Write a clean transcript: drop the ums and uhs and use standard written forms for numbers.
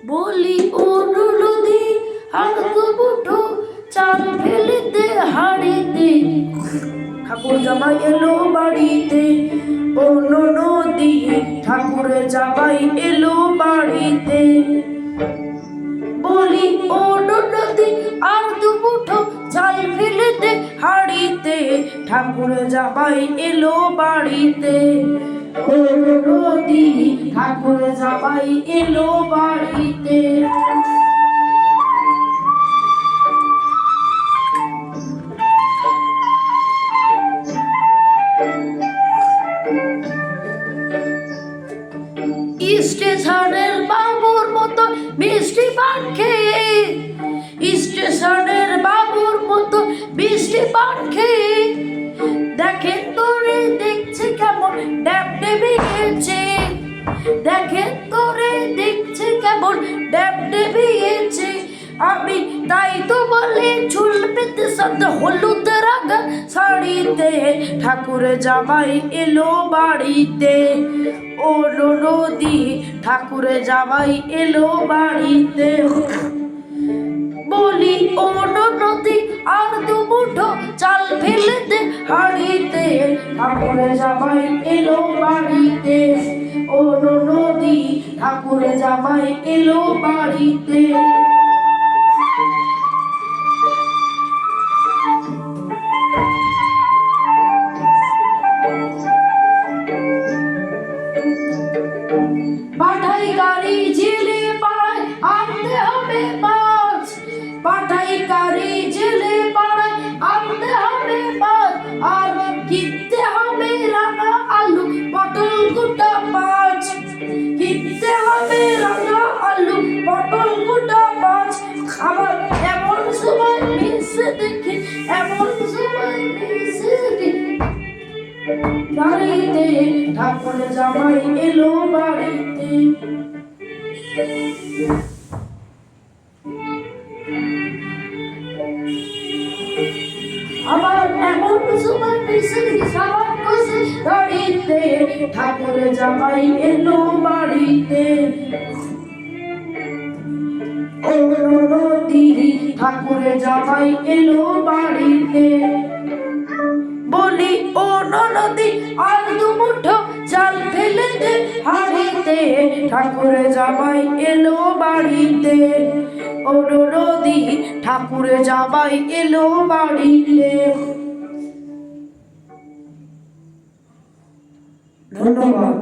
বলি ও নদী আর দুটো চাল ফেলিতে হাড়িতে, ঠাকুর জামাই এলো বাড়িতে। ও নদী ঠাকুরের জামাই এলো বাড়িতে। বলি ও নদী আর দুটো চাল ফেলিতে হাড়িতে, ঠাকুরের জামাই এলো বাড়িতে। ও নদী ঠাকুরের জামাই এলো বাড়িতে। স্টেশনের বাবুর মতো মিষ্টি পান খেয়ে, স্টেশনের বাবুর মতো মিষ্টি পান খেয়ে, দেখেন তোরে দেখছে কেমন ড্যাব ডেবিয়েছে, দেখেন তোরে দেখছে কেমন ড্যাব ডেবিয়েছে। আমি তাই তো বলে চুল পেতে সাথে হলুদ রাঙা শাড়িতে, ঠাকুরের জামাই এলো বাড়িতে। ও নদী ঠাকুরের জামাই এলো বাড়িতে। বলি ও নদী আর দুমুঠো চাল ফেলেতে হাড়িতে, ঠাকুরের জামাই এলো বাড়িতে। ও নদী ঠাকুরের জামাই এলো বাড়িতে। পাঠাই গাড়ি জেলে পাড়ায় আনতে হবে মাছ, পাঠাই গাড়ি জেলে পাড়ায় আনতে হবে মাছ। আর কিনতে হবে রাঙা আলু পটল গোটা মাছ, কিনতে হবে রাঙা আলু পটল গোটা মাছ। আবার এমন সময় মিশে দেখি, এমন সময় মিশে দেখি বাড়িতে, ঠাকুরের জামাই এলো বাড়িতে। আবার এমন সময় মিশে দেখি সাবান কষে বাড়িতে, ঠাকুরের জামাই এলো বাড়িতে। ও নদী ঠাকুরের জামাই এলো বাড়িতে। বলি ও নদী আর দুমুঠো চাল ফেলেতে হাড়িতে, ঠাকুরের জামাই এলো বাড়িতে। ও নদী ঠাকুরের জামাই এলো বাড়িতে। ধন্যবাদ।